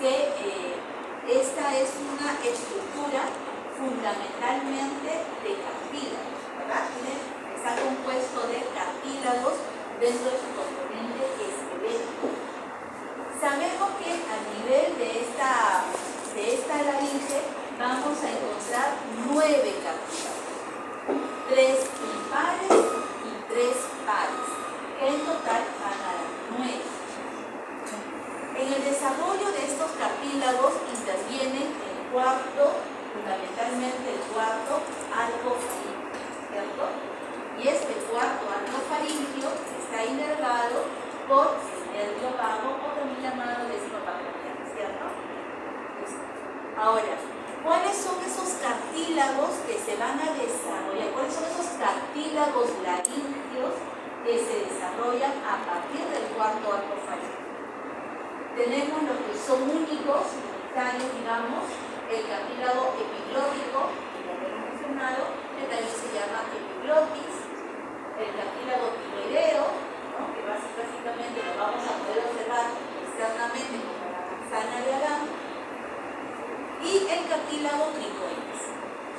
que esta es una estructura fundamentalmente de cartílagos, ¿verdad? Está compuesto de cartílagos dentro de su componente esquelético. Sabemos que a nivel de esta laringe vamos a encontrar 9 cartílagos, 3 impares y 3 pares, que en total van a dar 9. En el desarrollo de estos cartílagos intervienen fundamentalmente el cuarto arco faríngeo, ¿cierto? Y este cuarto arco faríngeo está inervado por el nervio vago o también llamado décimo pancreatiano, ¿cierto? Ahora, ¿cuáles son esos cartílagos que se van a desarrollar? ¿Cuáles son esos cartílagos laríngeos que se desarrollan a partir del cuarto arco faríngeo? Tenemos los que son únicos, unitarios, digamos, el cartílago epiglótico, que ya lo hemos mencionado, que también se llama epiglotis, el cartílago tiroideo, ¿no?, que básicamente lo vamos a poder observar externamente como la manzana de Adán, y el cartílago cricoides.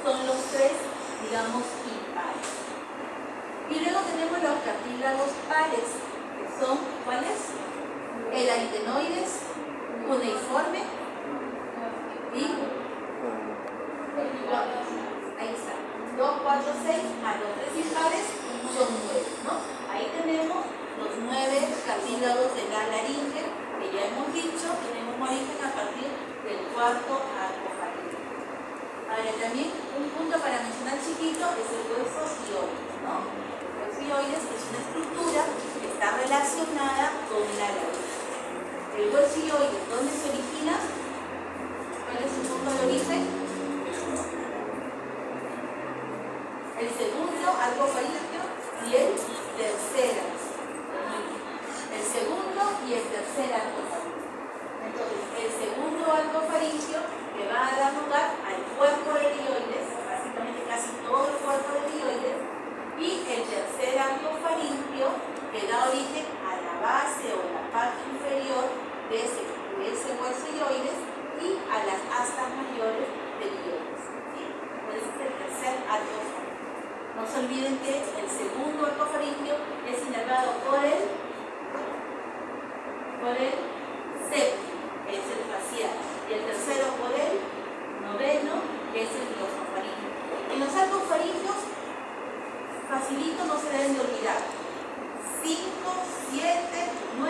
Son los 3, digamos, impares. Y luego tenemos los cartílagos pares, que son, ¿cuáles? El aritenoides, cuneiforme y el epiglotis. Ahí está. 2, 4, 6 más los 3 impares son 9, ¿no? Ahí tenemos los 9 cartílagos de la laringe, que ya hemos dicho, tenemos origen a partir del cuarto arco faríngeo. Ahora también un punto para mencionar chiquito es el hueso hioides, ¿no? El hueso hioides es una estructura que está relacionada con la laringe. El hueso hioides, ¿dónde se origina? ¿Cuál es su punto de origen? El segundo arco faríngeo y el tercer arco. El segundo y el tercer arco faríngeo. Entonces, el segundo arco faríngeo que va a dar lugar al cuerpo del hioides, básicamente casi todo el cuerpo del hioides, y el tercer arco faríngeo que da origen a la base o la parte inferior de ese hueso hioides y a las astas mayores del hioides. ¿Sí? Ese es el tercer arco faríngeo. No se olviden que el segundo arco faríngeo es inervado por el séptimo, que es el facial, y el tercero por el noveno, que es el glosofaríngeo. En los arcos faríneos, facilito, no se deben de olvidar: 5, 7, 9,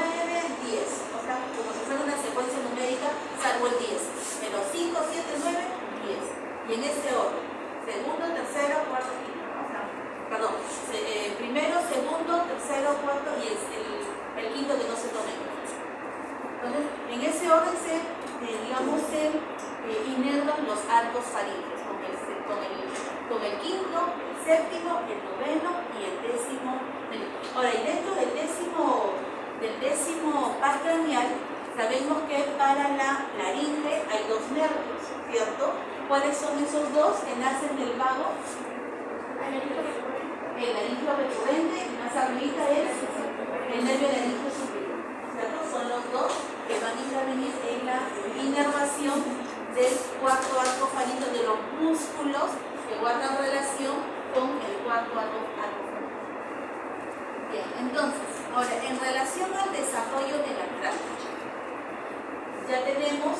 10. O sea, como si fuera una secuencia numérica, salvo el 10. Pero 5, 7, 9, 10. Y en este orden: segundo, tercero, cuarto, quinto. Perdón, primero, segundo, tercero, cuarto y el quinto que no se tome en cuenta. Entonces, en ese orden se inervan los arcos faríneos, con el quinto, el séptimo, el noveno y el décimo. Ahora, y dentro del décimo par craneal, sabemos que para la laringe hay 2 nervios, ¿cierto? ¿Cuáles son esos 2 que nacen del vago? El laringio recurrente y más arribita es el nervio laringio superior, ¿cierto? Son los 2 que van a intervenir en la inervación del cuarto arco faríngeo, de los músculos que guardan relación con el cuarto arco faríngeo. Bien, entonces, ahora, en relación al desarrollo de la tráquea, ya tenemos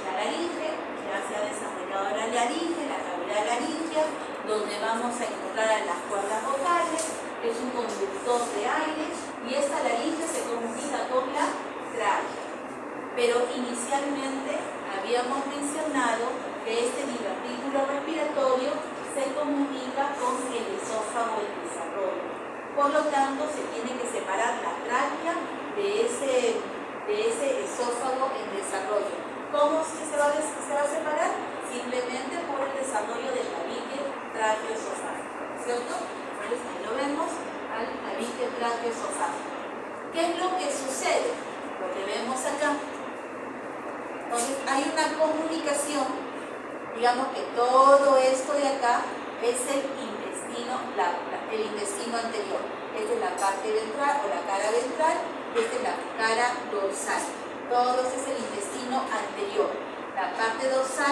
la laringe, ya se ha desarrollado la laringe, la cavidad laringea, donde vamos a encontrar a las cuerdas vocales, que es un conductor de aire, y esta laringe se comunica con la tráquea. Pero inicialmente habíamos mencionado que este divertículo respiratorio se comunica con el esófago en desarrollo. Por lo tanto, se tiene que separar la tráquea de ese esófago en desarrollo. ¿Cómo se va a separar? Simplemente por el desarrollo del tabique tráqueo-esofágico, ¿cierto? Entonces, ahí lo vemos, al tabique tráqueo-esofágico. ¿Qué es lo que sucede? Lo que vemos acá. Entonces, hay una comunicación, digamos que todo esto de acá es el intestino anterior. Esta es la parte ventral o la cara ventral, esta es la cara dorsal. Todo este es el intestino anterior.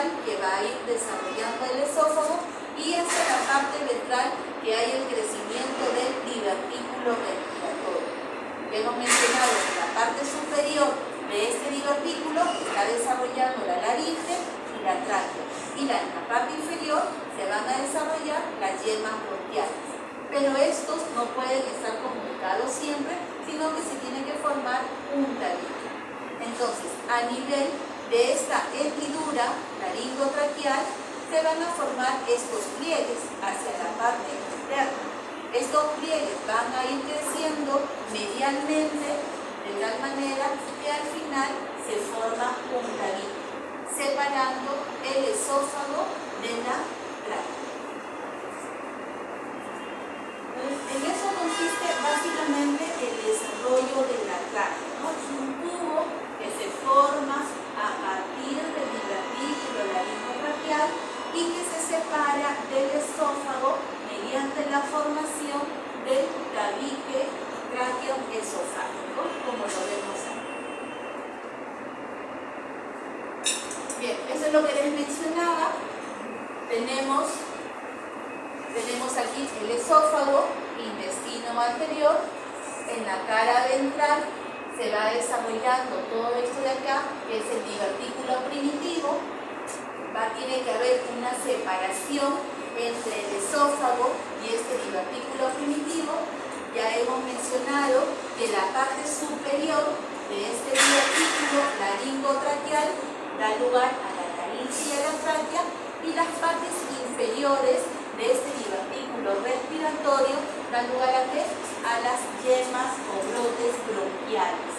braquial que va a ir desarrollando el esófago y hacia la parte ventral que hay el crecimiento del divertículo respiratorio. Hemos mencionado que la parte superior de este divertículo está desarrollando la laringe y la tráquea, y en la parte inferior se van a desarrollar las yemas bronquiales. Pero estos no pueden estar comunicados siempre, sino que se tiene que formar un tabique. Entonces, a nivel de esta hendidura laringotraqueal, se van a formar estos pliegues hacia la parte interna. Estos pliegues van a ir creciendo medialmente de tal manera que al final se forma un tabique, separando el esófago de la tráquea. En eso consiste básicamente el desarrollo de la tráquea, ¿no? Es un tubo que se forma a partir del divertículo laringotraqueal y que se separa del esófago mediante la formación del tabique tráqueo-esofágico, como lo vemos aquí. Bien, eso es lo que les mencionaba. Tenemos aquí el esófago, intestino anterior, en la cara ventral se va desarrollando todo esto de acá, que es el divertículo primitivo. Tiene que haber una separación entre el esófago y este divertículo primitivo. Ya hemos mencionado que la parte superior de este divertículo laringotraqueal da lugar a la laringe y a la tráquea, y las partes inferiores de este divertículo respiratorio dan lugar ¿a qué? A las yemas o brotes bronquiales.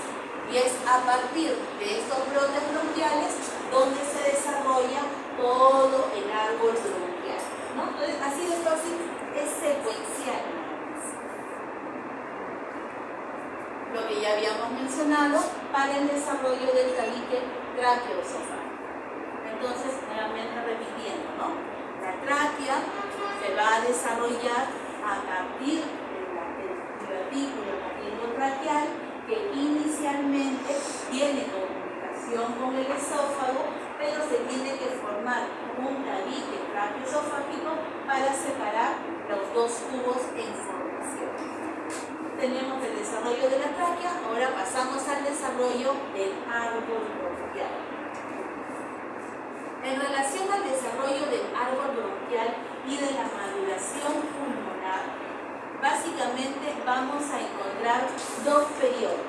Y es a partir de estos brotes bronquiales donde se desarrolla todo el árbol bronquial, ¿no? Entonces, así de fácil, es secuencial. Lo que ya habíamos mencionado para el desarrollo del tabique tráqueo-esofágico. Entonces, nuevamente repitiendo, ¿no? La tráquea se va a desarrollar a partir del divertículo laringotraqueal, que inicialmente tiene comunicación con el esófago, pero se tiene que formar un tabique tráqueo-esofágico para separar los dos tubos en formación. Tenemos el desarrollo de la tráquea, ahora pasamos al desarrollo del árbol bronquial. En relación al desarrollo del árbol bronquial y de la maduración pulmonar, básicamente vamos a encontrar dos periodos.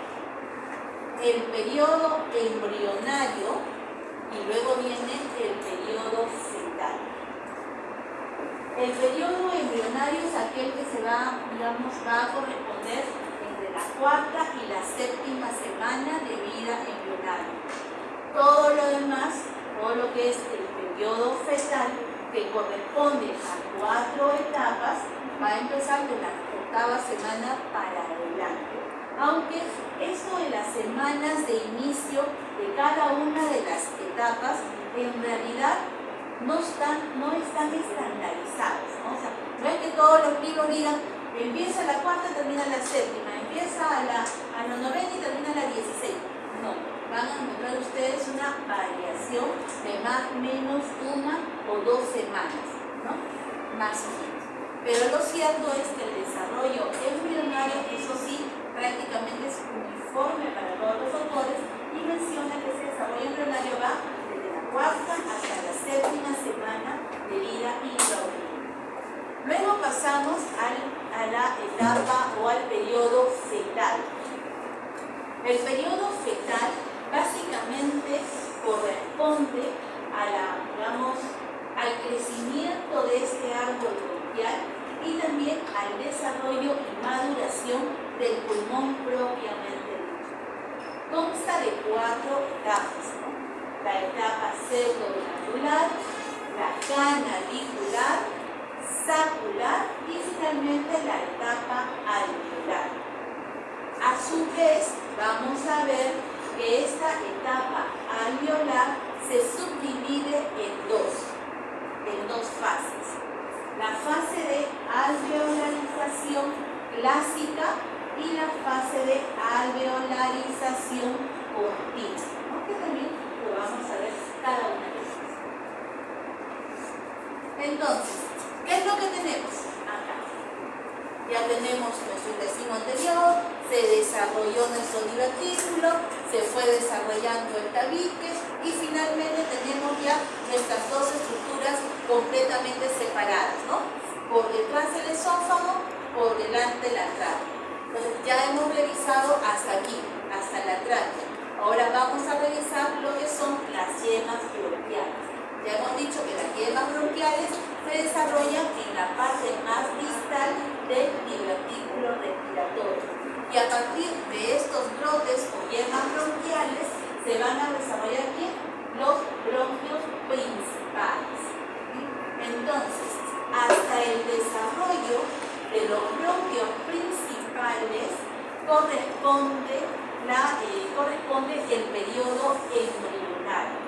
El periodo embrionario y luego viene el periodo fetal. El periodo embrionario es aquel que se va a corresponder entre la cuarta y la séptima semana de vida embrionaria. Todo lo demás, todo lo que es el periodo fetal, que corresponde a 4 etapas, va a empezar de la octava semana para adelante. Aunque esto de las semanas de inicio de cada una de las etapas, en realidad no están estandarizados, ¿no? O sea, no es que todos los libros digan, empieza la cuarta, termina la séptima, empieza a la novena y termina a la 16. No, van a encontrar ustedes una variación de más o menos 1 o 2 semanas, ¿no? Más o menos. Pero lo cierto es que el desarrollo embrionario, eso sí, prácticamente es uniforme para todos los autores y menciona que ese desarrollo embrionario va desde la cuarta hasta la séptima semana de vida intrauterina. Luego pasamos a la etapa o al periodo fetal. El periodo fetal básicamente corresponde al crecimiento de este árbol bronquial y también al desarrollo y maduración del pulmón propiamente dicho. Consta de 4 etapas, ¿no? La etapa pseudoglandular, la canalicular, sacular y finalmente la etapa alveolar. A su vez, vamos a ver que esta etapa alveolar se subdivide en dos fases. La fase de alveolarización clásica y la fase de alveolarización continua, ¿no? Que también lo vamos a ver cada una de ellas. desarrolló nuestro divertículo, se fue desarrollando el tabique y finalmente tenemos ya nuestras dos estructuras completamente separadas, ¿no? Por detrás el esófago, por delante la tráquea. Entonces ya hemos revisado hasta aquí, hasta la tráquea. Ahora vamos a revisar lo que son las yemas bronquiales. Ya hemos dicho que las yemas bronquiales se desarrollan en la parte más distal del divertículo respiratorio. Y a partir de estos brotes o yemas bronquiales se van a desarrollar aquí los bronquios principales. ¿Sí? Entonces, hasta el desarrollo de los bronquios principales corresponde el periodo embrionario.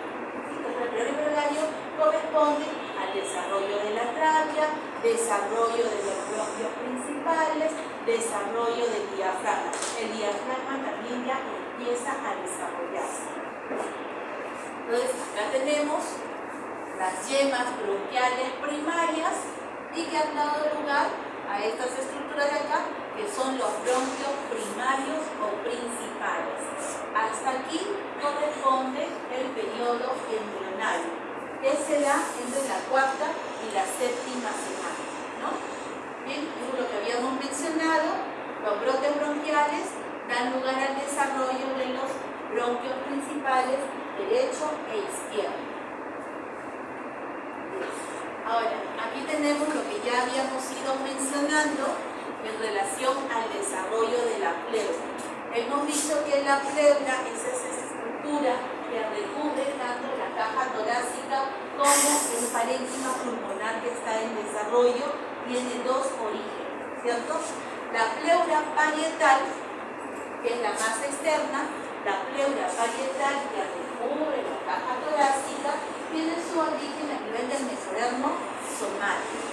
Entonces, el periodo embrionario corresponde al desarrollo de la tráquea, desarrollo de los bronquios principales, desarrollo del diafragma. El diafragma también ya empieza a desarrollarse. Entonces, acá tenemos las yemas bronquiales primarias y que han dado lugar a estas estructuras de acá, que son los bronquios primarios o principales. Hasta aquí corresponde el periodo embrionario, que se da entre la cuarta y la séptima semana, ¿no? Bien, eso es lo que habíamos mencionado. Los brotes bronquiales dan lugar al desarrollo de los bronquios principales derecho e izquierdo. Ahora, aquí tenemos lo que ya habíamos ido mencionando en relación al desarrollo de la pleura. Hemos visto que la pleura es esa estructura que recubre tanto la caja torácica como el parénquima pulmonar que está en desarrollo. Tiene dos orígenes, ¿cierto? La pleura parietal, que es la más externa, la pleura parietal que recubre la caja torácica, tiene su origen a nivel del mesodermo somático.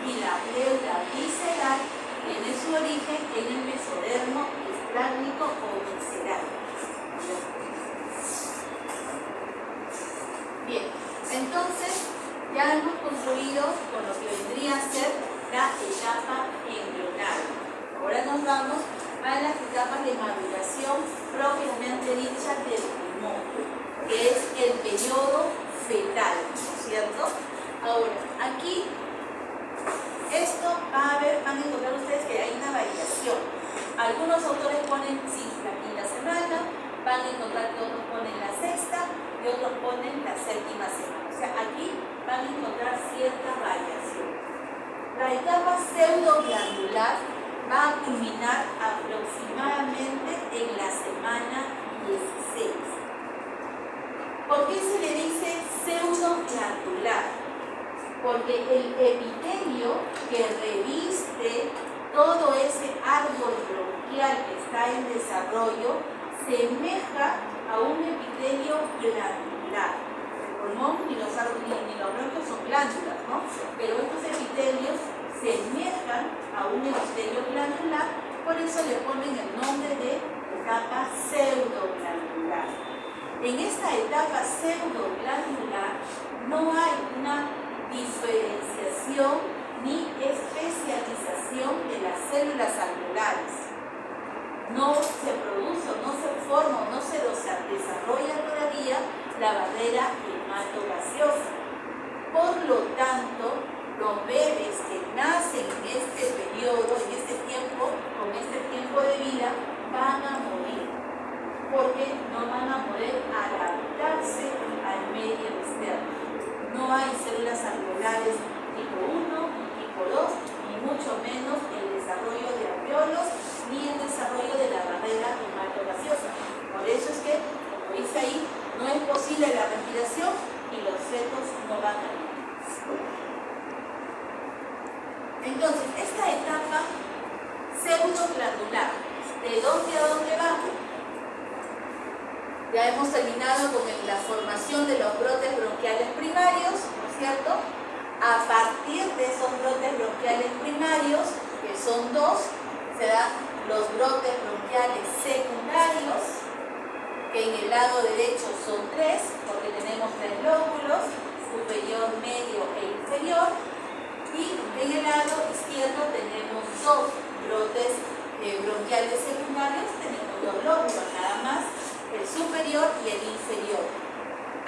Y la pleura visceral tiene su origen en el mesodermo esplácnico o visceral. Bien, entonces ya hemos concluido con lo que vendría a ser la etapa embrionaria. Ahora nos vamos a las etapas de maduración propiamente dicha del pulmón, que es el periodo fetal, ¿no es cierto? Ahora, aquí, esto van a encontrar ustedes que hay una variación. Algunos autores ponen, sí, la quinta semana, van a encontrar que otros ponen la sexta y otros ponen la séptima semana. O sea, aquí van a encontrar cierta variación. La etapa pseudoglandular va a culminar aproximadamente en la semana 16. ¿Por qué se le dice pseudoglandular? Porque el epitelio que reviste todo ese árbol bronquial que está en desarrollo semeja a un epitelio glandular. El pulmón ni los bronquios son glándulas, ¿no? Pero estos epitelios semejan a un epitelio glandular, por eso le ponen el nombre de etapa pseudoglandular. En esta etapa pseudoglandular no hay una diferenciación ni especialización de las células alveolares. No se produce, no se forma, no se desarrolla todavía la barrera hematogaseosa. Por lo tanto, los bebés que nacen en este periodo, en este tiempo, con este tiempo de vida, van a morir, porque no van a poder adaptarse al medio externo. No hay células alveolares tipo 1, tipo 2, ni mucho menos el desarrollo de alveolos, ni el desarrollo de la barrera hematogaseosa. Por eso es que, como dice ahí, no es posible la respiración y los fetos no van a vivir. Entonces, esta etapa pseudoglandular, ¿de dónde a dónde va? Ya hemos terminado con la formación de los brotes bronquiales primarios, ¿no es cierto? A partir de esos brotes bronquiales primarios, que son dos, se dan los brotes bronquiales secundarios, que en el lado derecho son tres, porque tenemos tres lóbulos, superior, medio e inferior, y en el lado izquierdo tenemos dos brotes bronquiales secundarios, tenemos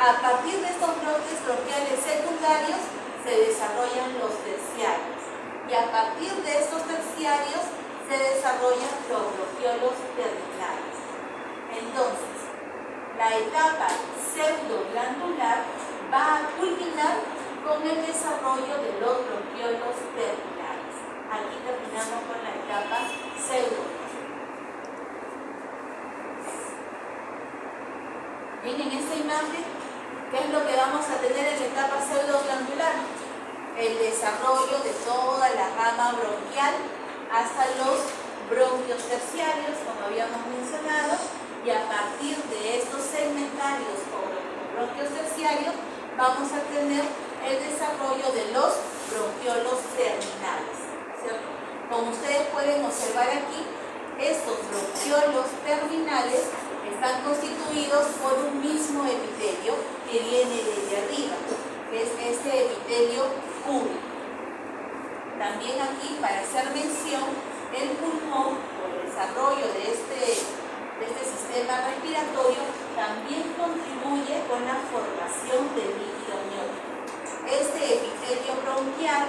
A partir de estos brotes bronquiales secundarios se desarrollan los terciarios. Y a partir de estos terciarios se desarrollan los bronquiolos terminales. Entonces, la etapa pseudoglandular va a culminar con el desarrollo de los bronquiolos terminales. Aquí terminamos con la etapa pseudoglandular. Bien, en esta imagen, ¿qué es lo que vamos a tener en la etapa pseudoglandular? El desarrollo de toda la rama bronquial hasta los bronquios terciarios, como habíamos mencionado, y a partir de estos segmentarios o bronquios terciarios vamos a tener el desarrollo de los bronquiolos terminales, ¿cierto? Como ustedes pueden observar aquí, estos bronquiolos terminales están constituidos por un mismo epitelio que viene desde arriba, que es este epitelio cúbico. También aquí, para hacer mención, el pulmón, por el desarrollo de este sistema respiratorio, también contribuye con la formación del líquido amniótico. Este epitelio bronquial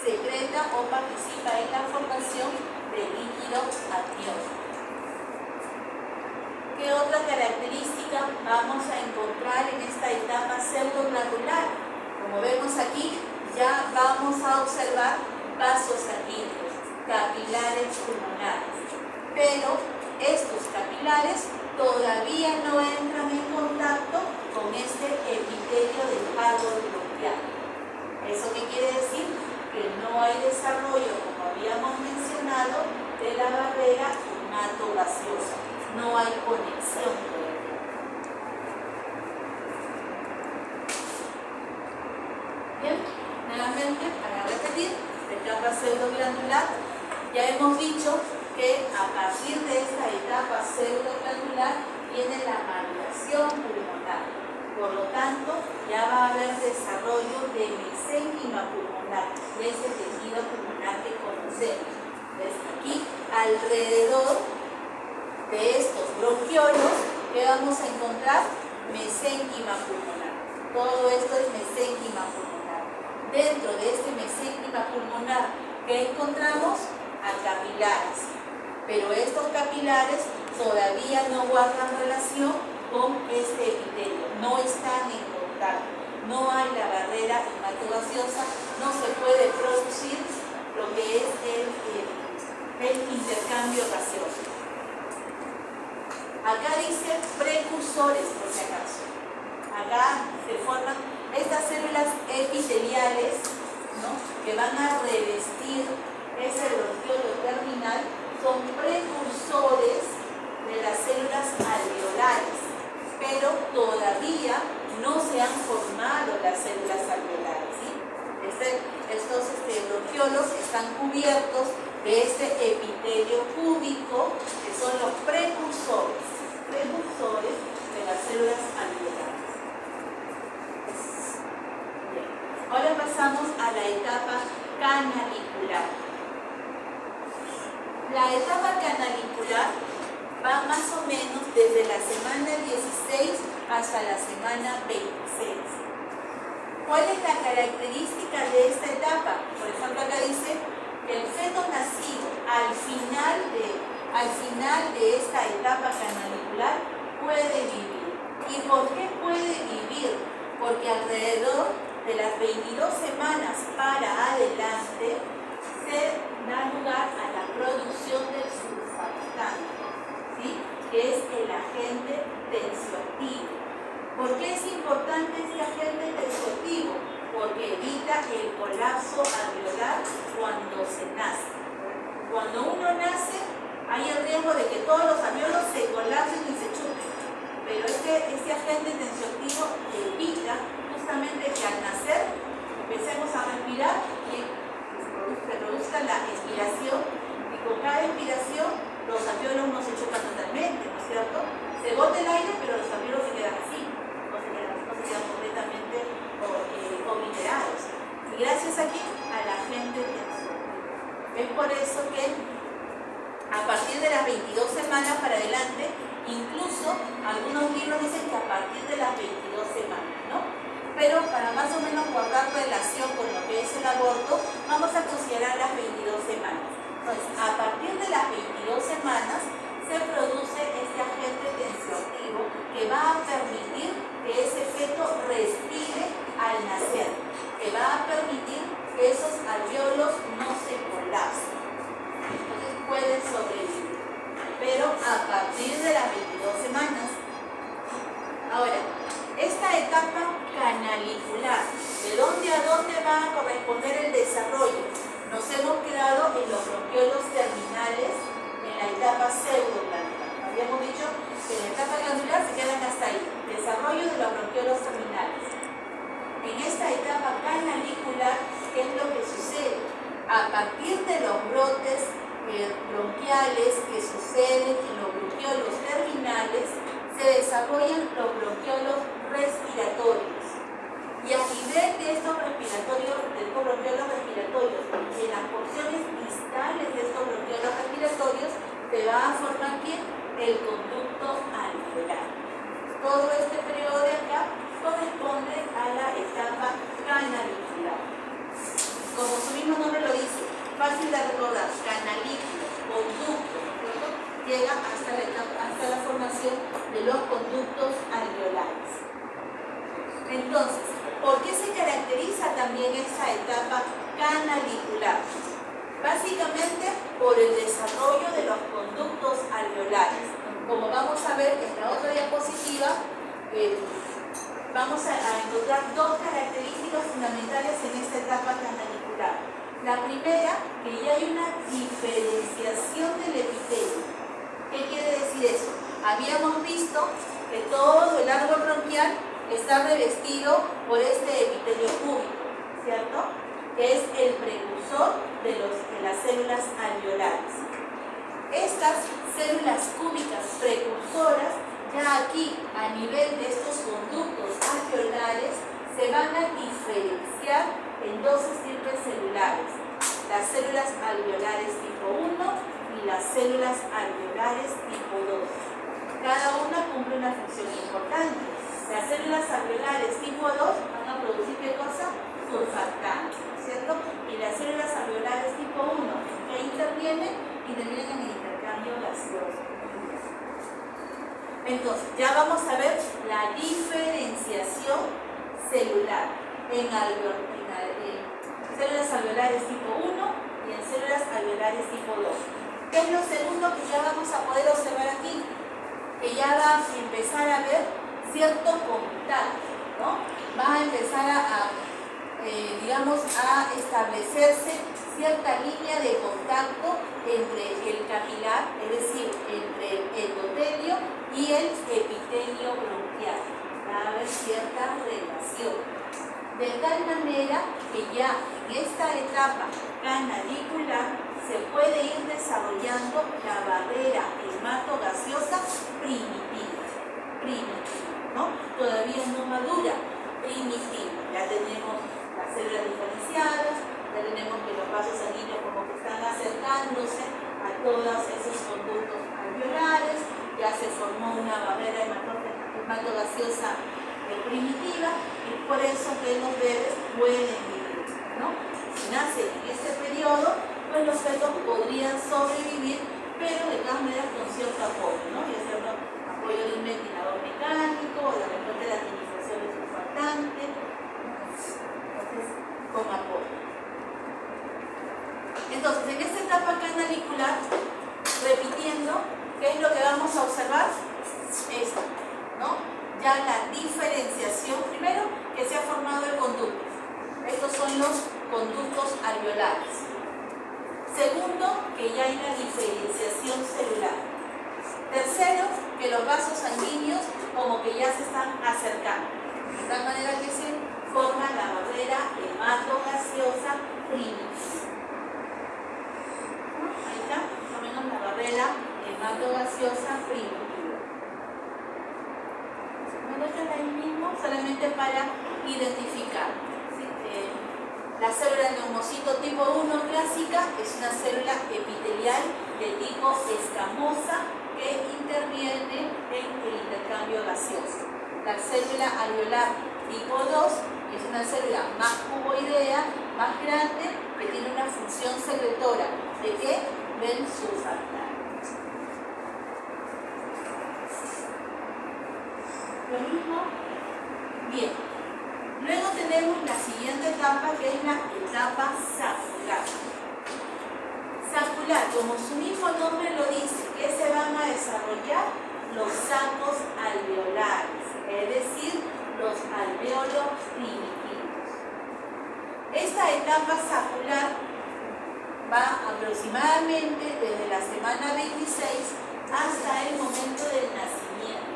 secreta o participa en la formación del líquido amniótico. ¿Qué otra característica vamos a encontrar en esta etapa pseudoglandular? Como vemos aquí, ya vamos a observar vasos sanguíneos, capilares pulmonares. Pero estos capilares todavía no entran en contacto con este epitelio del árbol bronquial. ¿Eso qué quiere decir? Que no hay desarrollo, como habíamos mencionado, de la barrera hematogaseosa. No hay conexión todavía. Bien, nuevamente, para repetir, la etapa pseudoglandular, ya hemos dicho que a partir de esta etapa pseudoglandular viene la maduración pulmonar. Por lo tanto, ya va a haber desarrollo de mesénquima pulmonar, de ese tejido pulmonar que conocemos. ¿Ves? Aquí, alrededor de estos bronquiolos, ¿qué vamos a encontrar? Mesénquima pulmonar. Todo esto es mesénquima pulmonar. Dentro de este mesénquima pulmonar, ¿qué encontramos? A capilares. Pero estos capilares todavía no guardan relación con este epitelio, no están en contacto, no hay la barrera hematogaseosa, no se puede producir lo que es el intercambio gaseoso. Acá dice precursores, por si acaso. Acá se forman estas células epiteliales, ¿no?, que van a revestir ese bronquiolo terminal, son precursores de las células alveolares, pero todavía no se han formado las células alveolares, ¿sí? Estos bronquiolos están cubiertos de este epitelio cúbico, que son los precursores de las células alveolares. Bien. Ahora pasamos a la etapa canalicular. La etapa canalicular va más o menos desde la semana 16 hasta la semana 26. ¿Cuál es la característica de esta etapa? Por ejemplo, acá dice que el feto nacido al final de esta etapa canalicular puede vivir. ¿Y por qué puede vivir? Porque alrededor de las 22 semanas para adelante se da lugar a la producción del surfactante, ¿sí?, que es el agente tensioactivo. ¿Por qué es importante este agente tensioactivo? Porque evita el colapso alveolar cuando se nace. Cuando uno nace, hay el riesgo de que todos los alveolos se colapsen y se chupen. Pero este agente tensioactivo evita justamente que al nacer empecemos a respirar y se produzca la expiración, y con cada expiración los alveolos no se chupan totalmente, ¿no es cierto? Se bota el aire, pero los alveolos se quedan así, no se quedan completamente obliterados. Y gracias aquí a la agente tensioactivo. Es por eso que a partir de las 22 semanas para adelante, incluso algunos libros dicen que a partir de las 22 semanas. pero para más o menos guardar relación con lo que es el aborto, vamos a considerar las 22 semanas. Entonces, a partir de las 22 semanas, se produce este agente tensioactivo que va a permitir que ese feto respire al nacer, que va a permitir que esos alvéolos no se colapsen. Entonces pueden sobrevivir, pero a partir de las 22 semanas. Ahora, esta etapa canalicular, ¿de dónde a dónde va a corresponder el desarrollo? Nos hemos quedado en los bronquiolos terminales, en la etapa pseudoglandular. Habíamos dicho que en la etapa glandular se quedan hasta ahí, desarrollo de los bronquiolos terminales. En esta etapa canalicular, ¿qué es lo que sucede? A partir de los brotes bronquiales que suceden en los bronquiolos terminales, se desarrollan los bronquiolos respiratorios. Y a nivel de estos bronquiolos respiratorios, en las porciones distales de estos bronquiolos respiratorios, se va a formar ¿quién? El conducto alveolar. Todo este periodo de acá corresponde a la etapa canalicular. Como su mismo nombre lo dice, fácil de recordar, canalículo, conducto, ¿cierto? Llega hasta la formación de los conductos alveolares. Entonces, ¿por qué se caracteriza también esta etapa canalicular? Básicamente por el desarrollo de los conductos alveolares. Como vamos a ver en la otra diapositiva, vamos a encontrar dos características fundamentales en esta etapa canalicular. La primera, que ya hay una diferenciación del epitelio. ¿Qué quiere decir eso? Habíamos visto que todo el árbol bronquial está revestido por este epitelio cúbico, ¿cierto? Que es el precursor de las células alveolares. Estas células cúbicas precursoras, ya aquí a nivel de estos conductos alveolares, se van a diferenciar en dos estirpes celulares, las células alveolares tipo 1 y las células alveolares tipo 2. Cada una cumple una función importante. Las células alveolares tipo 2 van a producir ¿qué cosa? Surfactante, ¿cierto? Y las células alveolares tipo 1, que intervienen en el intercambio gaseoso. Entonces, ya vamos a ver la diferenciación celular en células alveolares tipo 1 y en células alveolares tipo 2. ¿Qué es lo segundo que ya vamos a poder observar aquí? Que ya va a empezar a ver cierto contacto, ¿no? Va a empezar a establecerse cierta línea de contacto entre el capilar, es decir, entre el endotelio y el epitelio bronquial. Va a haber cierta relación. De tal manera que ya en esta etapa canalicular se puede ir desarrollando la barrera hematogaseosa primitiva, ¿no? Todavía no madura, primitiva. Ya tenemos las células diferenciadas, ya tenemos que los vasos sanguíneos como que están acercándose a todos esos conductos alveolares, ya se formó una barrera hematogaseosa primitiva y por eso que los bebés pueden vivir, ¿no? Si nacen en este periodo, pues los fetos podrían sobrevivir, pero de todas maneras con cierto apoyo, ¿no? Ya sea apoyo de un ventilador mecánico o de repente la utilización de surfactante, entonces con apoyo. Entonces, en esta etapa canalicular, repitiendo, ¿qué es lo que vamos a observar? Esto, ¿no? Ya la diferenciación, primero, que se ha formado el conducto. Estos son los conductos alveolares. Segundo, que ya hay una diferenciación celular. Tercero, que los vasos sanguíneos como que ya se están acercando. De tal manera que se forma la barrera hematogaseosa primitiva. Ahí está, más o menos la barrera hematogaseosa primitiva. Me dejan ahí mismo solamente para identificar. ¿Sí? La célula neumocito tipo 1 clásica es una célula epitelial de tipo escamosa que interviene en el intercambio gaseoso. La célula alveolar tipo 2 una célula más cuboidea, más grande, que tiene una función secretora. ¿De qué? Del surfactante. Lo mismo. Bien. Luego tenemos la siguiente etapa, que es la etapa sacular. Sacular, como su mismo nombre lo dice, que se van a desarrollar los sacos alveolares, es decir, los alvéolos primitivos. Esta etapa sacular va aproximadamente desde la semana 26 hasta el momento del nacimiento.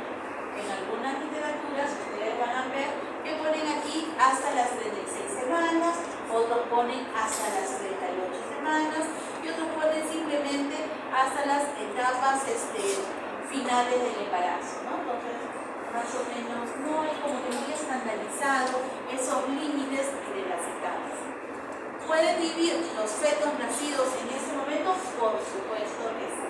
En algunas literaturas ustedes van a ver que ponen aquí hasta las 36 semanas, otros ponen hasta las 38 semanas y otros ponen simplemente hasta las etapas finales del embarazo, ¿no? Entonces, más o menos, no hay como que muy estandarizado esos límites de las etapas. ¿Pueden vivir los fetos nacidos en ese momento? Por supuesto que sí.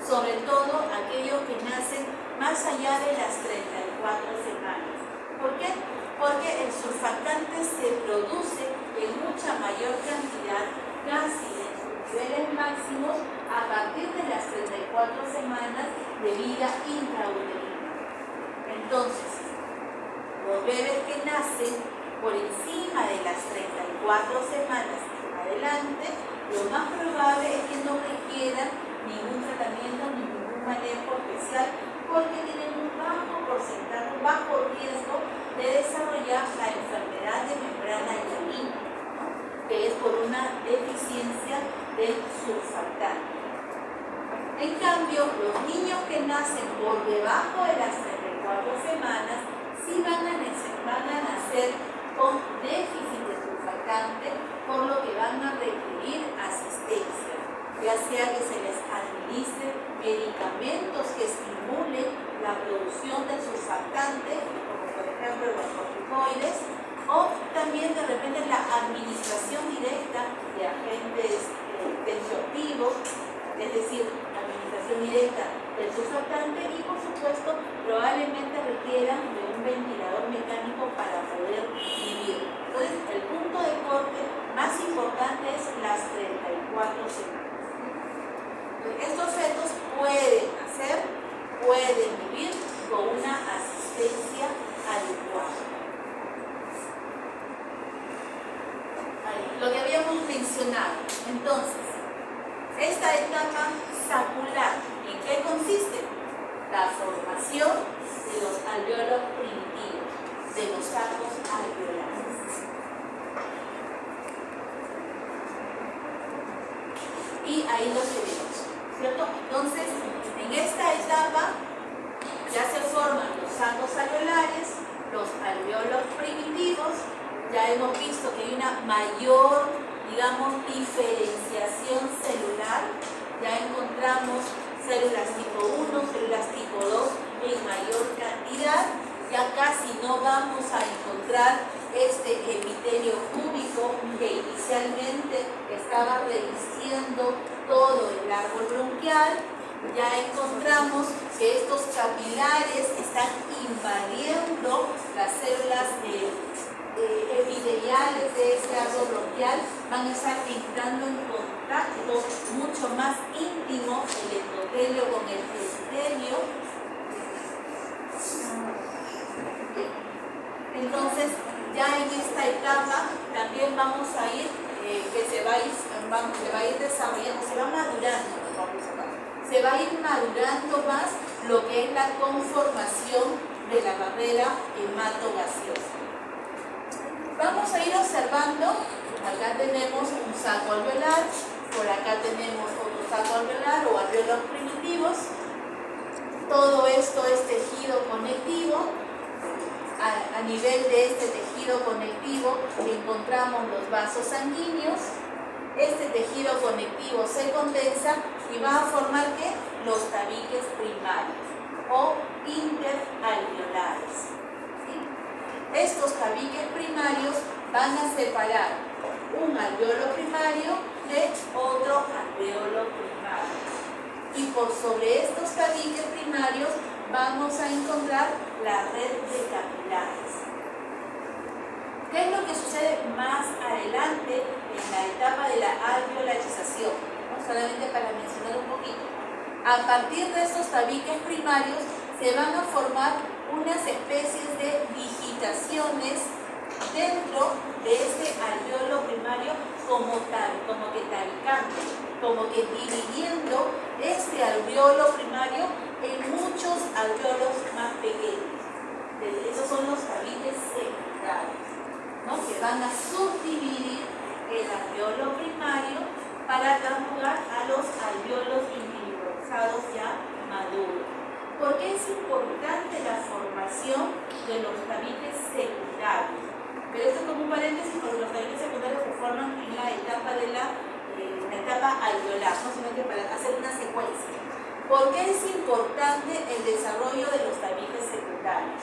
Sobre todo aquellos que nacen más allá de las 34 semanas. ¿Por qué? Porque el surfactante se produce en mucha mayor cantidad, casi en sus niveles máximos, a partir de las 34 semanas de vida intrauterina. Entonces, los bebés que nacen por encima de las 34 semanas en adelante, lo más probable es que no requieran ningún tratamiento, ningún manejo especial, porque tienen un bajo porcentaje, un bajo riesgo de desarrollar la enfermedad de membrana hialina, ¿no? Que es por una deficiencia del surfactante. En cambio, los niños que nacen por debajo de las 34 semanas sí van a nacer con déficit de surfactante, por lo que van a requerir asistencia, ya sea que se les administre medicamentos que estimulen la producción del surfactante, como por ejemplo los corticoides, o también de repente la administración directa de agentes tensioactivos, es decir, la administración directa del surfactante, y por supuesto probablemente requieran de un ventilador mecánico para poder vivir. Entonces, el punto de corte más importante es las 34 semanas. Estos fetos pueden nacer, pueden vivir con una asistencia adecuada. Lo que habíamos mencionado. Entonces, esta etapa sacular, ¿en qué consiste? La formación de los alvéolos primitivos, de los sacos alveolares. Y ahí los tenemos, ¿cierto? Entonces, en esta etapa ya se forman los sacos alveolares, los alvéolos primitivos. Ya hemos visto que hay una mayor, digamos, diferenciación celular. Ya encontramos células tipo 1, células tipo 2 en mayor cantidad. Ya casi no vamos a encontrar este epitelio cúbico que inicialmente estaba revistiendo todo el árbol bronquial. Ya encontramos que estos capilares están invadiendo las células epiteliales de este árbol bronquial, van a estar entrando en contacto mucho más íntimo el endotelio con el epitelio. Entonces, ya en esta etapa también vamos a ir, que se va a ir desarrollando, se va madurando, se va a ir madurando más lo que es la conformación de la barrera hematogaseosa. Vamos a ir observando, acá tenemos un saco alveolar, por acá tenemos otro saco alveolar o alvéolos primitivos. Todo esto es tejido conectivo. A nivel de este tejido conectivo encontramos los vasos sanguíneos. Este tejido conectivo se condensa y va a formar ¿qué? Los tabiques primarios o interalveolares. Estos tabiques primarios van a separar un alvéolo primario de otro alvéolo primario. Y por sobre estos tabiques primarios vamos a encontrar la red de capilares. ¿Qué es lo que sucede más adelante en la etapa de la alveolarización? ¿No? Solamente para mencionar un poquito. A partir de estos tabiques primarios se van a formar unas especies de digitaciones dentro de este alveolo primario como que tabicando, como que dividiendo este alveolo primario en muchos alveolos más pequeños. Esos son los tabiques secundarios, ¿no? Que van a subdividir el alveolo primario para dar lugar a los alveolos individualizados ya maduros. ¿Por qué es importante la formación de los tabiques secundarios? Pero esto es como un paréntesis porque los tabiques secundarios se forman en la etapa de la etapa alveolar, no sino que para hacer una secuencia. ¿Por qué es importante el desarrollo de los tabiques secundarios?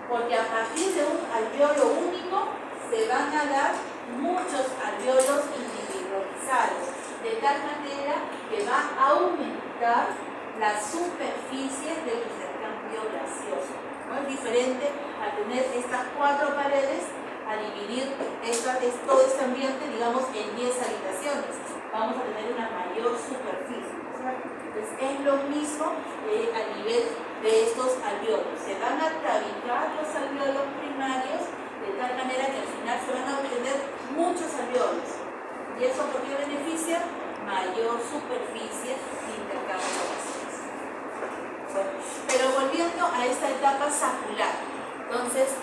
Porque a partir de un alveolo único se van a dar muchos alveolos individualizados, de tal manera que va a aumentar la superficie del intercambio gaseoso. ¿No? Es diferente a tener estas 4 paredes, a dividir todo este ambiente, digamos, en 10 habitaciones. Vamos a tener una mayor superficie. Entonces, es lo mismo a nivel de estos alveolos. Se van a tabicar los alveolos primarios de tal manera que al final se van a obtener muchos alveolos. ¿Y eso por qué beneficia? Mayor superficie de intercambio gaseoso. Bueno, pero volviendo a esta etapa sacular. Entonces,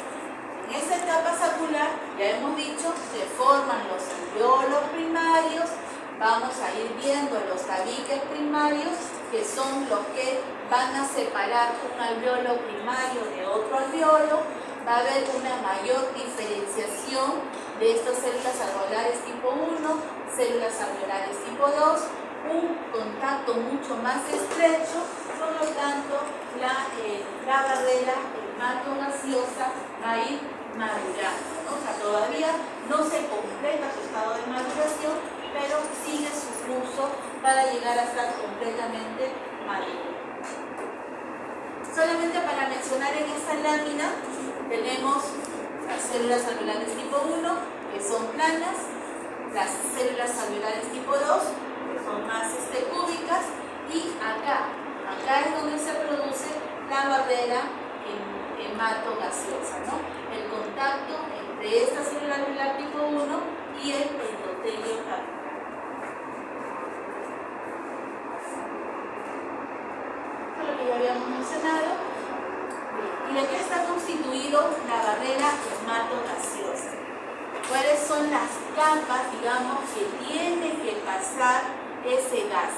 en esta etapa sacular, ya hemos dicho, se forman los alveolos primarios. Vamos a ir viendo los tabiques primarios, que son los que van a separar un alveolo primario de otro alveolo. Va a haber una mayor diferenciación de estas células alveolares tipo 1, células alveolares tipo 2, un contacto mucho más estrecho, por lo tanto la barrera hematogaseosa va a ir madurando, ¿no? O sea, todavía no se completa su estado de maduración, pero sigue su curso para llegar a estar completamente maduro. Solamente para mencionar en esta lámina tenemos las células alveolares tipo 1, que son planas, las células alveolares tipo 2, que son más cúbicas, y acá es donde se produce la barrera hematogaseosa, ¿no? El contacto entre esta célula alveolar tipo 1 y el endotelio capilar. Lo que ya habíamos mencionado. ¿Y de qué está constituido la barrera hematogaseosa? ¿Cuáles son las capas, digamos, que tiene que pasar ese gas,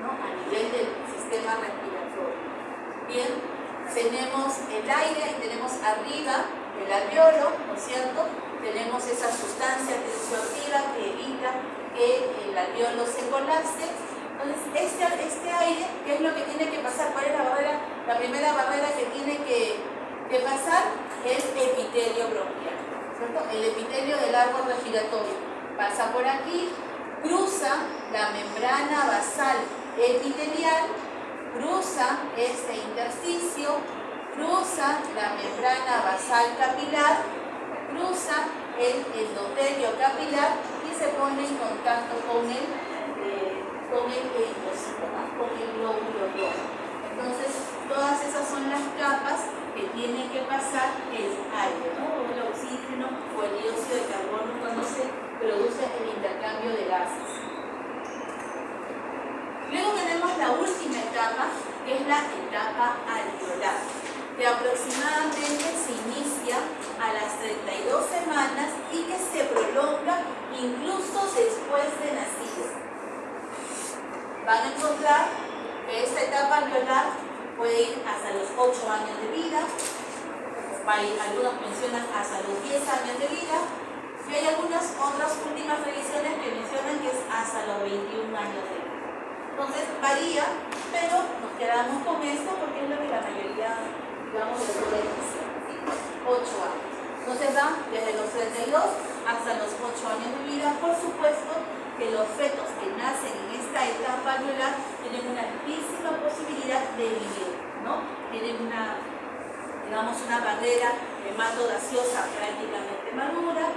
¿no? A nivel del sistema respiratorio? Bien, tenemos el aire y tenemos arriba el alveolo, ¿no es cierto? Tenemos esa sustancia tensioactiva que evita que el alveolo se colapse. Entonces, este aire, ¿qué es lo que tiene que pasar? ¿Cuál es la barrera? La primera barrera que tiene que pasar es el epitelio bronquial, ¿cierto? El epitelio del árbol respiratorio pasa por aquí, cruza la membrana basal epitelial, cruza este intersticio, cruza la membrana basal capilar, cruza el endotelio capilar y se pone en contacto con el endocitoma, con el glóbulo rojo. Entonces, todas esas son las capas que tiene que pasar el aire, ¿no? O el oxígeno o el dióxido de carbono cuando se produce el intercambio de gases. Luego tenemos la última etapa, que es la etapa alveolar, que aproximadamente se inicia a las 32 semanas y que se prolonga incluso después de nacido. Van a encontrar que esta etapa alveolar puede ir hasta los 8 años de vida, algunos mencionan hasta los 10 años de vida, y hay algunas otras últimas revisiones que mencionan que es hasta los 21 años de vida. Entonces varía, pero nos quedamos con esto porque es lo que la mayoría, digamos, de los dicen, ¿sí? 8 años. Entonces van desde los 32 hasta los 8 años de vida. Por supuesto que los fetos que nacen en esta etapa alveolar tienen una altísima posibilidad de vivir, ¿no? Tienen una barrera hematogaseosa prácticamente madura,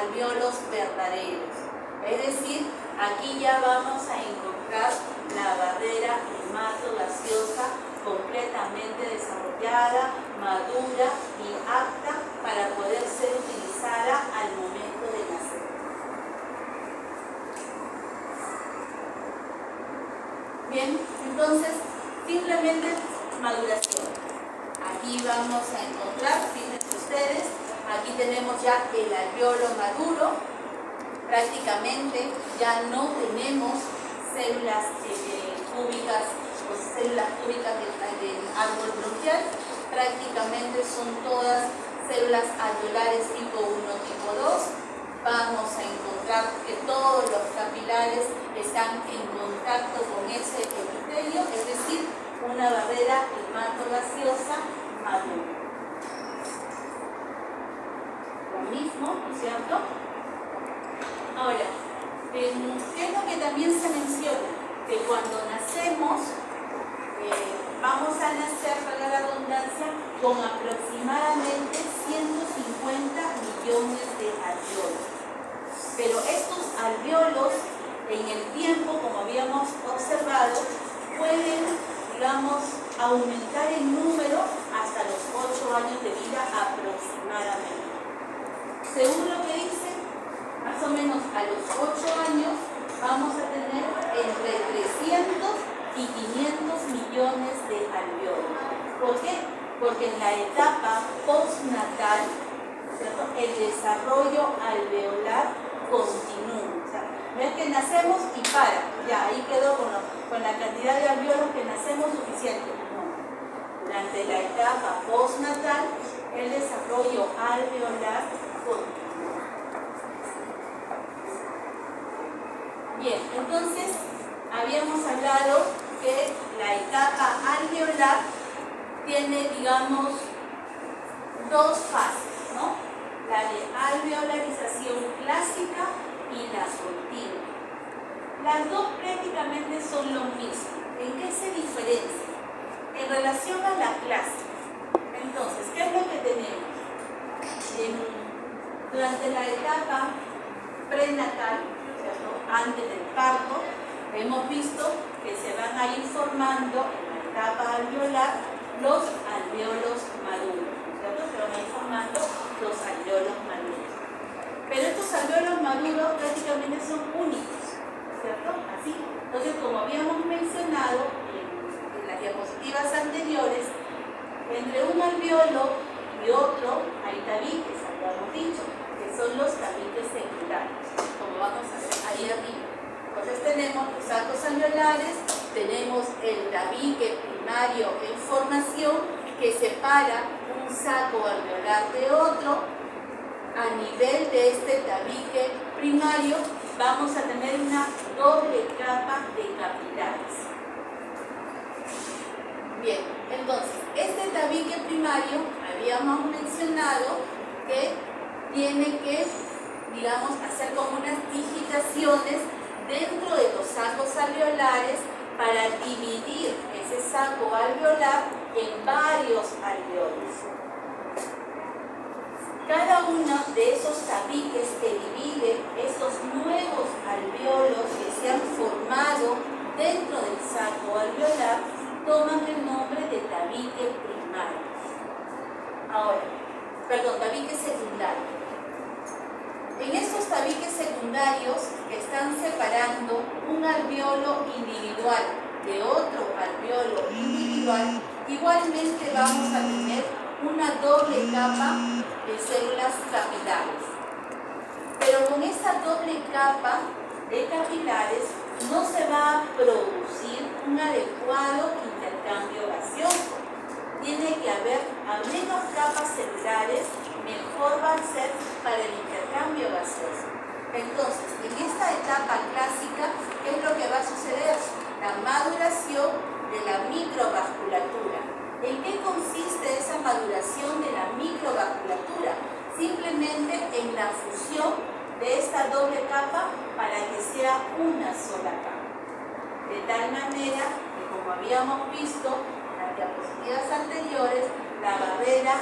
alvéolos verdaderos. Es decir, aquí ya vamos a encontrar la barrera hematogaseosa completamente desarrollada, madura y apta para poder ser utilizada al momento de nacer. Bien, entonces, simplemente maduración. Aquí vamos a encontrar, fíjense ustedes, aquí tenemos ya el alvéolo maduro. Prácticamente ya no tenemos células cúbicas o células cúbicas del árbol bronquial. Prácticamente son todas células alveolares tipo 1, tipo 2. Vamos a encontrar que todos los capilares están en contacto con ese epitelio, es decir, una barrera hematogaseosa madura. Lo mismo, ¿no es cierto? Ahora, ¿qué es lo que también se menciona? Que cuando nacemos, vamos a nacer, para la redundancia, con aproximadamente 150 millones de alvéolos. Pero estos alvéolos, en el tiempo, como habíamos observado, pueden, digamos, aumentar en número hasta los 8 años de vida aproximadamente. Según lo que dice, más o menos a los 8 años vamos a tener entre 300 y 500 millones de alvéolos. ¿Por qué? Porque en la etapa postnatal, ¿cierto?, el desarrollo alveolar continúa. O sea, no es que nacemos y para, ya ahí quedó con la cantidad de alvéolos que nacemos suficiente. No. Durante la etapa postnatal, el desarrollo alveolar continúa. Bien, entonces habíamos hablado que la etapa alveolar tiene, digamos, dos fases, ¿no? La de alveolarización clásica y la continua. Las dos prácticamente son lo mismo. ¿En qué se diferencian? En relación a la clásica. Entonces, ¿qué es lo que tenemos? Durante la etapa prenatal, ¿cierto?, antes del parto, hemos visto que se van a ir formando en la etapa alveolar los alvéolos maduros, ¿cierto? Se van a ir formando los alvéolos maduros. Pero estos alvéolos maduros prácticamente son únicos, ¿cierto? Así. Entonces, como habíamos mencionado en las diapositivas anteriores, entre un alvéolo y otro hay tabiques, habíamos dicho, que son los tabiques secundarios, como vamos a ver ahí arriba. Entonces tenemos los sacos alveolares, tenemos el tabique primario en formación que separa un saco alveolar de otro. A nivel de este tabique primario vamos a tener una doble capa de capilares. Bien, entonces este tabique primario habíamos mencionado que tiene que, digamos, hacer como unas digitaciones dentro de los sacos alveolares para dividir ese saco alveolar en varios alvéolos. Cada uno de esos tabiques que dividen estos nuevos alvéolos que se han formado dentro del saco alveolar toman el nombre de tabique primario. Tabique secundario. En estos tabiques secundarios que están separando un alvéolo individual de otro alvéolo individual, igualmente vamos a tener una doble capa de células capilares. Pero con esta doble capa de capilares no se va a producir un adecuado intercambio gaseoso. Tiene que haber a menos capas celulares, mejor va a ser para el intercambio gaseoso. Entonces, en esta etapa clásica, ¿qué es lo que va a suceder? La maduración de la microvasculatura. ¿En qué consiste esa maduración de la microvasculatura? Simplemente en la fusión de esta doble capa para que sea una sola capa. De tal manera que, como habíamos visto en las diapositivas anteriores, la barrera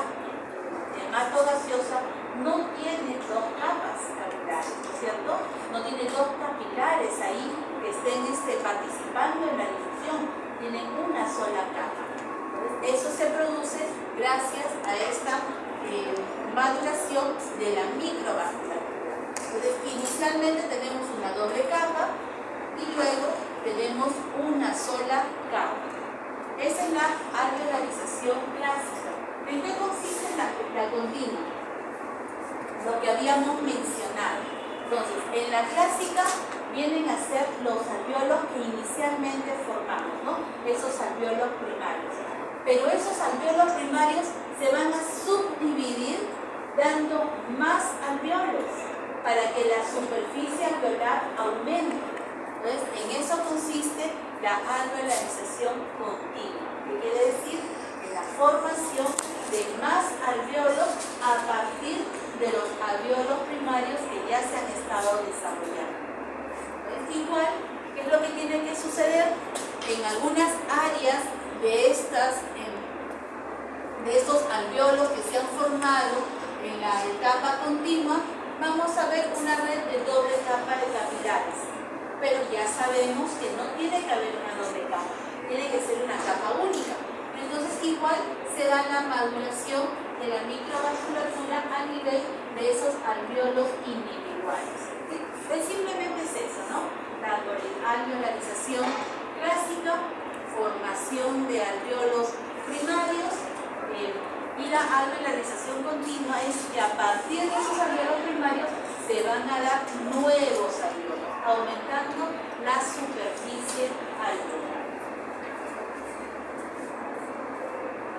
hematogaseosa no tiene dos capas capilares, ¿no es cierto? No tiene dos capilares ahí que estén participando en la difusión, tienen una sola capa. Entonces, eso se produce gracias a esta maduración de la microvasculatura. Entonces, inicialmente tenemos una doble capa y luego tenemos una sola capa. Esa es la alveolarización clásica. ¿En qué consiste la continua? Lo que habíamos mencionado. Entonces, en la clásica vienen a ser los alveolos que inicialmente formamos, ¿no? Esos alveolos primarios. Pero esos alveolos primarios se van a subdividir dando más alveolos para que la superficie alveolar aumente. Entonces, en eso consiste la alveolarización continua, que quiere decir la formación de más alveolos a partir de los alveolos primarios que ya se han estado desarrollando. Entonces, igual, ¿qué es lo que tiene que suceder? En algunas áreas de estos alveolos que se han formado en la etapa continua, vamos a ver una red de doble capa de capilares. Pero ya sabemos que no tiene que haber una doble capa, tiene que ser una capa única. Entonces igual se da la maduración de la microvasculatura a nivel de esos alveolos individuales. Pues simplemente es eso, ¿no? La alveolarización clásica, formación de alveolos primarios, y la alveolarización continua es que a partir de esos alveolos primarios se van a dar nuevos alveolos, aumentando la superficie alveolar.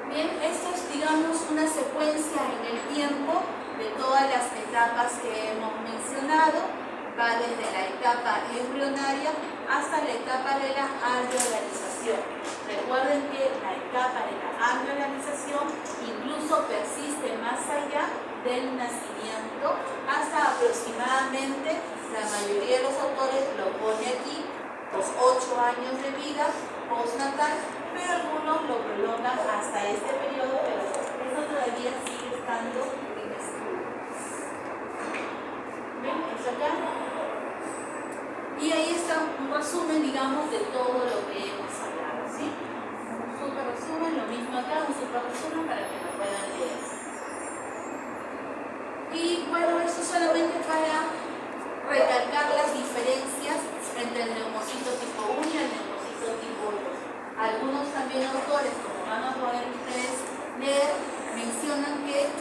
Bien, esto es, digamos, una secuencia en el tiempo de todas las etapas que hemos mencionado. Va desde la etapa embrionaria hasta la etapa de la alveolarización. Recuerden que la etapa de la alveolarización incluso persiste más allá del nacimiento hasta aproximadamente, la mayoría de los autores lo pone aquí, los 8 años de vida postnatal, pero algunos lo prolongan hasta este periodo, pero eso todavía sigue estando en estudio. ¿Ven? ¿Eso acá? Y ahí está un resumen, digamos, de todo lo que hemos hablado, ¿sí? Un super resumen, lo mismo acá, un super resumen para que lo puedan leer. Y bueno, esto solamente para recalcar las diferencias entre el neumocito tipo 1 y el neumocito tipo 2. Algunos también autores, como van a poder ustedes leer, mencionan que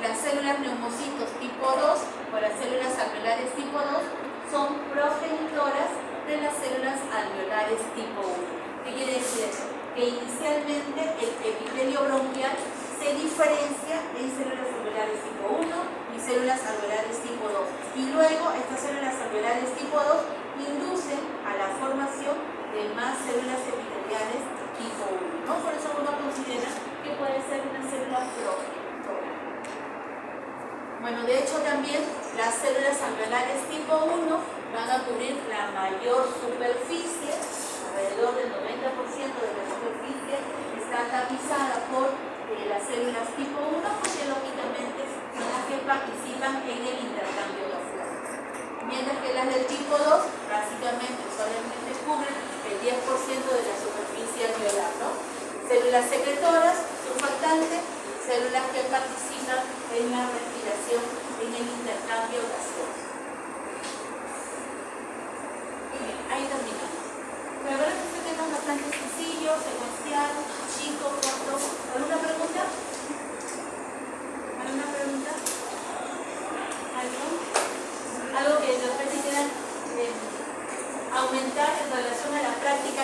las células neumocitos tipo 2 o las células alveolares tipo 2 son progenitoras de las células alveolares tipo 1. ¿Qué quiere decir eso? Que inicialmente el epitelio bronquial se diferencia en células alveolares tipo 1 y células alveolares tipo 2. Y luego estas células alveolares tipo 2 inducen a la formación de más células epiteliales tipo 1, ¿no? Por eso uno considera que puede ser una célula progenitora. Bueno, de hecho también las células alveolares tipo 1 van a cubrir la mayor superficie, alrededor del 90% de la superficie está tapizada por las células tipo 1, porque lógicamente son las que participan en el intercambio gaseoso. Mientras que las del tipo 2 básicamente solamente cubren el 10% de la superficie alveolar, ¿no? Células secretoras, surfactantes, células que participan en la respiración, en el intercambio gaseoso. Bien, ahí terminamos. La verdad es que este tema es bastante sencillo, secuencial, chico, corto. ¿Alguna pregunta? ¿Alguna pregunta? ¿Algo que de repente quieran aumentar en relación a la práctica